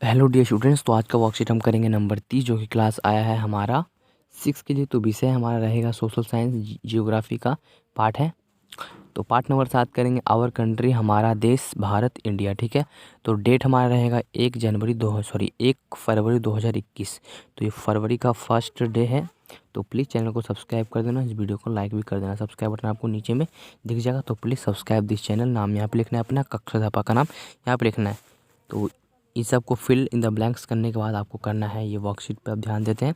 Hello dear students, तो आज का वर्कशीट हम करेंगे नंबर 30 जो कि क्लास आया है हमारा 6 के लिए। तो विषय हमारा रहेगा सोशल साइंस जियोग्राफी का पार्ट है। तो पार्ट नंबर 7 करेंगे आवर कंट्री, हमारा देश भारत इंडिया। ठीक है, तो डेट हमारा रहेगा 1 फरवरी 2021। तो ये फरवरी का फर्स्ट डे है। तो प्लीज़ चैनल को सब्सक्राइब कर देना, इस वीडियो को लाइक भी कर देना। सब्सक्राइब बटन आपको नीचे में दिख जाएगा, तो प्लीज़ सब्सक्राइब दिस चैनल। नाम यहाँ पे लिखना है अपना, कक्षाध्यापक का नाम यहाँ पे लिखना है। तो इस सब को फिल इन द ब्लैंक्स करने के बाद आपको करना है ये वर्कशीट पे आप ध्यान देते हैं।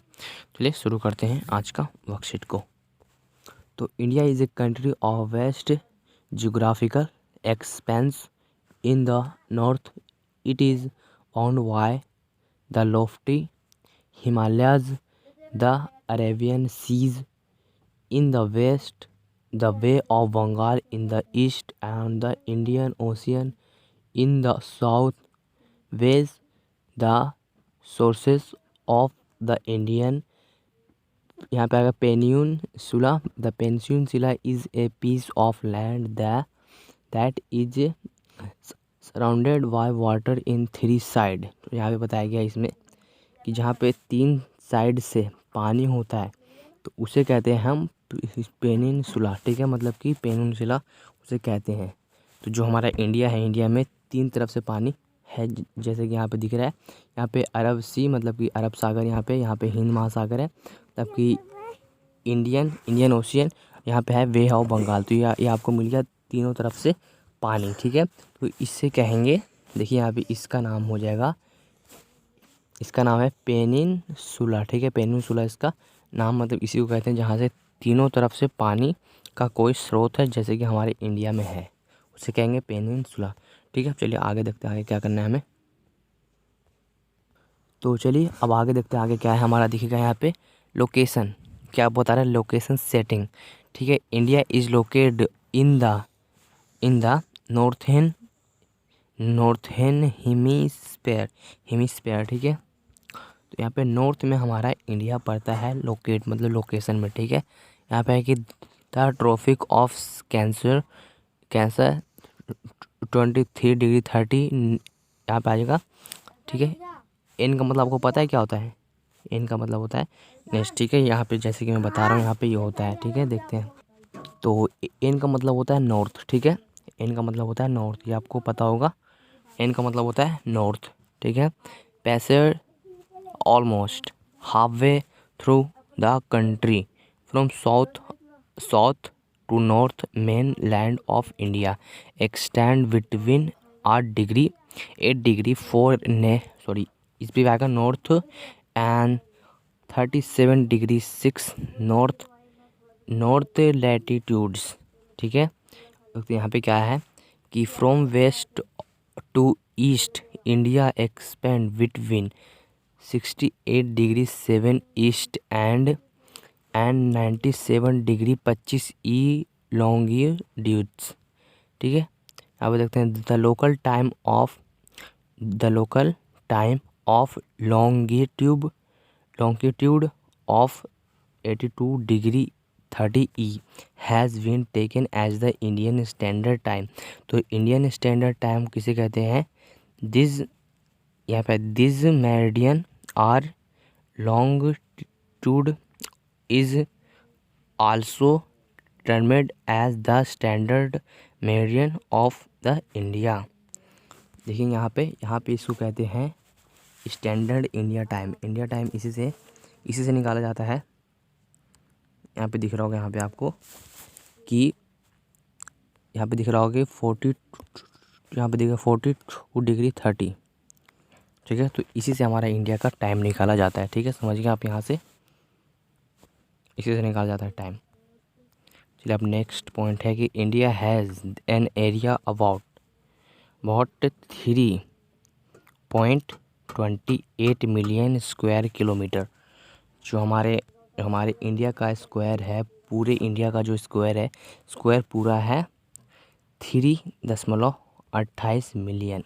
चलिए शुरू करते हैं आज का वर्कशीट को। तो India is a country of vast geographical expanse in the north. It is bound by the lofty Himalayas, the Arabian Seas in the west, the Bay of Bengal in the east, and the Indian Ocean in the south. Ways the sources of the Indian, यहाँ पे आएगा peninsula. The peninsula is a piece of land that is surrounded by water in 3 side. तो यहाँ पे बताया गया इसमें कि जहाँ पे 3 साइड से पानी होता है तो उसे कहते हैं हम पेनिनसुला। ठीक है, मतलब कि पेनिनसुला उसे कहते हैं। तो जो हमारा इंडिया है, इंडिया में 3 तरफ से पानी है, जैसे कि यहाँ पे दिख रहा है। यहाँ पे अरब सी मतलब कि अरब सागर, यहाँ पे हिंद महासागर है, मतलब कि इंडियन ओशियन, यहाँ पे है वे ऑफ बंगाल। तो ये आपको मिल गया तीनों तरफ से पानी। ठीक है, तो इससे कहेंगे, देखिए यहाँ पे इसका नाम हो जाएगा, इसका नाम है पेनिनसुला। ठीक है, पेनिनसुला इसका नाम, मतलब इसी को कहते हैं जहाँ से तीनों तरफ से पानी का कोई स्रोत है, जैसे कि हमारे इंडिया में है, उसे कहेंगे पेनिनसुला। ठीक है, चलिए आगे देखते हैं आगे क्या करना है हमें। तो चलिए अब आगे देखते हैं आगे क्या है हमारा। दिखेगा यहाँ पे लोकेशन, क्या बता रहा है, लोकेशन सेटिंग। ठीक है, India is located in the northern hemisphere. ठीक है, तो यहाँ पे नॉर्थ में हमारा इंडिया पड़ता है, लोकेट मतलब लोकेशन में। ठीक है, यहाँ पे है कि द ट्रॉपिक ऑफ कैंसर 23°30 यहाँ पे आ जाएगा। ठीक है, एन का मतलब आपको पता है क्या होता है? एन का मतलब होता है नेक्स्ट। ठीक है, यहाँ पे जैसे कि मैं बता रहा हूँ यहाँ पे ये होता है। ठीक है, देखते हैं। तो एन का मतलब होता है नॉर्थ। ठीक है, एन का मतलब होता है नॉर्थ, ये आपको पता होगा। एन का मतलब होता है नॉर्थ। ठीक है, passage almost halfway through the country from south to north. Mainland of India extend between 8° 4 इस पे आएगा नॉर्थ एंड 37°6 नॉर्थ लैटिट्यूड्स। ठीक है, तो यहाँ पे क्या है कि from west to east India expand between 68°7 east and 97°25 longitudes. ठीक है, यहाँ पे देखते हैं the local time of longitude of 82°30 has been taken as the Indian standard time. तो इंडियन स्टैंडर्ड टाइम किसे कहते हैं? दिस, यहाँ पे this meridian or longitude is also termed as the standard meridian of the India। देखिए यहाँ पे इसको कहते हैं standard India time. India time इसी से निकाला जाता है। यहाँ पे दिख रहा होगा यहाँ पे आपको कि यहाँ पे दिख रहा होगा 42°30। ठीक है, तो इसी से हमारा इंडिया का टाइम निकाला जाता है। ठीक है, समझिए आप, यहाँ से इसी से निकाला जाता है टाइम। चलिए अब नेक्स्ट पॉइंट है कि India has an area about 3.28 million square kilometre. जो हमारे इंडिया का स्क्वायर है, पूरे इंडिया का जो स्क्वायर पूरा है 3.28 मिलियन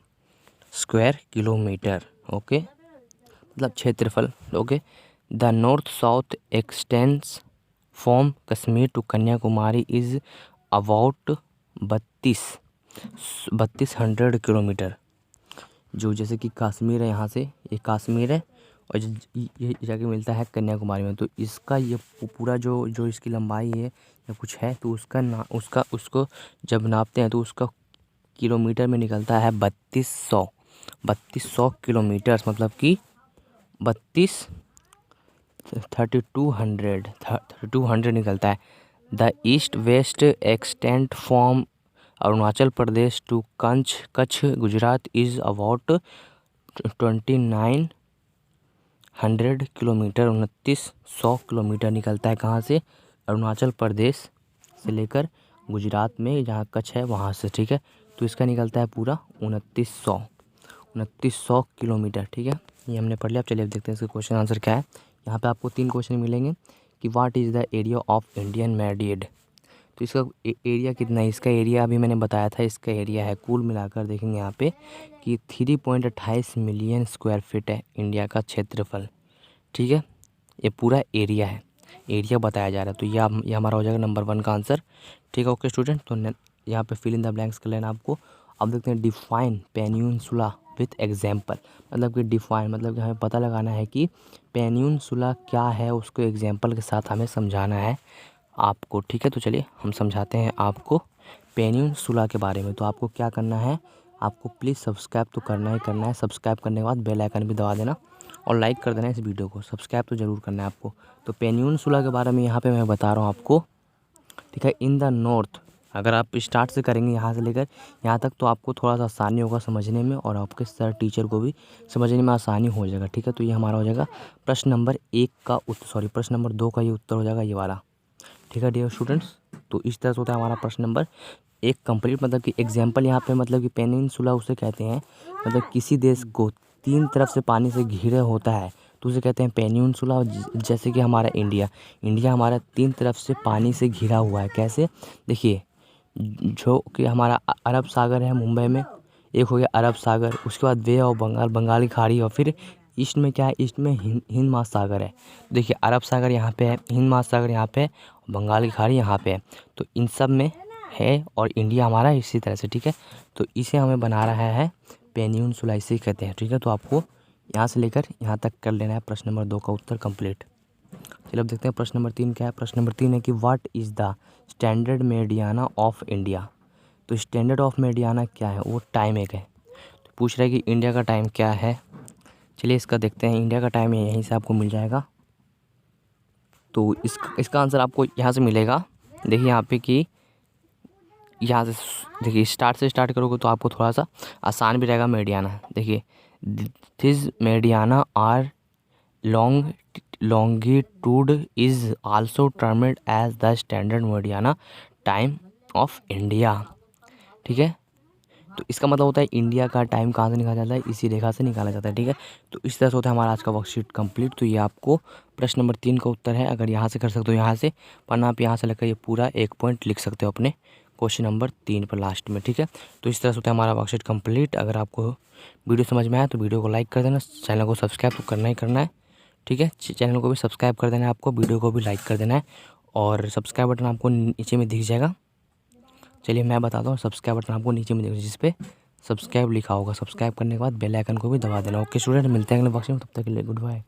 स्क्वायर किलोमीटर। ओके, मतलब क्षेत्रफल। Okay, the north south extent from Kashmir to Kanyakumari is about 3200 kilometre. जो जैसे कि कश्मीर है, यहाँ से ये कश्मीर है और ये जाके मिलता है कन्याकुमारी में। तो इसका ये पूरा जो जो इसकी लंबाई है या कुछ है, तो उसको जब नापते हैं तो उसका किलोमीटर में निकलता है 3200 किलोमीटर, मतलब कि 3200 निकलता है। The east west extent from Arunachal Pradesh to Kutch Gujarat is about 2900 kilometre. 2900 kilometre निकलता है कहाँ से? अरुणाचल प्रदेश से लेकर गुजरात में जहाँ कच्छ है वहाँ से, ठीक है। तो इसका निकलता है पूरा 2900 किलोमीटर, ठीक है। ये हमने पढ़ लिया। अब चलिए अब देखते हैं इसका क्वेश्चन आंसर क्या है। यहाँ पे आपको 3 क्वेश्चन मिलेंगे कि what is the area of Indian married. तो इसका एरिया कितना है? इसका एरिया अभी मैंने बताया था, इसका एरिया है कुल मिलाकर देखेंगे यहाँ पे कि 3.28 मिलियन स्क्वायर फीट है इंडिया का क्षेत्रफल, ठीक है। ये पूरा एरिया है, एरिया बताया जा रहा है। तो ये हमारा हो जाएगा नंबर 1 का आंसर, ठीक है। ओके स्टूडेंट, तो यहाँ पे फिल इन द ब्लैंक्स कर लेना आपको। अब देखते हैं डिफाइन पेनिनसुला विथ एग्जाम्पल। मतलब कि डिफाइन मतलब कि हमें पता लगाना है कि पेनिनसुला क्या है, उसको एग्जाम्पल के साथ हमें समझाना है आपको, ठीक है। तो चलिए हम समझाते हैं आपको पेनिनसुला के बारे में। तो आपको क्या करना है, आपको प्लीज़ सब्सक्राइब तो करना ही करना है। सब्सक्राइब करने के बाद बेल आइकन भी दबा देना और लाइक कर देना इस वीडियो को। सब्सक्राइब तो ज़रूर करना है आपको। तो पेनिनसुला के बारे में यहाँ पे मैं बता रहा हूँ आपको, ठीक है। इन द नॉर्थ, अगर आप स्टार्ट से करेंगे यहाँ से लेकर यहाँ तक तो आपको थोड़ा सा आसानी होगा समझने में और आपके सर टीचर को भी समझने में आसानी हो जाएगा, ठीक है। तो ये हमारा हो जाएगा प्रश्न नंबर 1 का उत्तर, प्रश्न नंबर 2 का ये उत्तर हो जाएगा ये वाला, ठीक है डियर स्टूडेंट्स। तो इस तरह से होता है हमारा प्रश्न नंबर 1 कंप्लीट। मतलब कि एग्जाम्पल यहाँ पे मतलब कि पेनिनसुला उसे कहते हैं, मतलब किसी देश को 3 तरफ से पानी से घिरे होता है तो उसे कहते हैं पेनिनसुला। जैसे कि हमारा इंडिया हमारा 3 तरफ से पानी से घिरा हुआ है। कैसे? देखिए, जो कि हमारा अरब सागर है मुंबई में, एक हो गया अरब सागर, उसके बाद वे ऑफ बंगाल की खाड़ी, और फिर ईस्ट में क्या है, ईस्ट में हिंद महासागर है। देखिए अरब सागर यहाँ पे है, हिंद महासागर यहाँ पे है, बंगाल की खाड़ी यहाँ पे है। तो इन सब में है और इंडिया हमारा इसी तरह से, ठीक है। तो इसे हमें बना रहा है पेनिनसुला, इसे कहते हैं, ठीक है। तो आपको यहाँ से लेकर यहाँ तक कर लेना है। प्रश्न नंबर 2 का उत्तर कंप्लीट। चलिए अब देखते हैं प्रश्न नंबर 3 क्या है। प्रश्न नंबर 3 है कि what is the standard meridian of India. तो स्टैंडर्ड ऑफ मेडियाना क्या है? वो टाइम एक है। तो पूछ रहा है कि इंडिया का टाइम क्या है। चलिए इसका देखते हैं। इंडिया का टाइम यहीं से आपको मिल जाएगा। तो इसका आंसर आपको यहाँ से मिलेगा। देखिए यहाँ पे कि यहाँ से देखिए स्टार्ट से स्टार्ट करोगे तो आपको थोड़ा सा आसान भी रहेगा। मेडियाना देखिए, this meridian are longitude is also termed as the standard meridiana time of India, ठीक है। तो इसका मतलब होता है इंडिया का टाइम कहाँ से निकाला जाता है? इसी रेखा से निकाला जाता है, ठीक है। तो इस तरह से होता है हमारा आज का वर्कशीट कंप्लीट। तो ये आपको प्रश्न नंबर 3 का उत्तर है। अगर यहाँ से कर सकते हो यहाँ से, वरना आप यहाँ से लेकर ये पूरा 1 पॉइंट लिख सकते हो अपने क्वेश्चन नंबर 3 पर लास्ट में, ठीक है। तो इस तरह से होता है हमारा वर्कशीट कंप्लीट। अगर आपको वीडियो समझ में आया तो वीडियो को लाइक कर देना, चैनल को सब्सक्राइब तो करना ही करना है, ठीक है। चैनल को भी सब्सक्राइब कर देना है आपको, वीडियो को भी लाइक कर देना है और सब्सक्राइब बटन आपको नीचे में दिख जाएगा। चलिए मैं बताता हूँ, सब्सक्राइब बटन आपको नीचे में दिख जिस पे सब्सक्राइब लिखा होगा। सब्सक्राइब करने के बाद बेल आइकन को भी दबा देना। ओके स्टूडेंट, मिलते हैं अगले बॉक्स में, तब तक के लिए गुड बाय।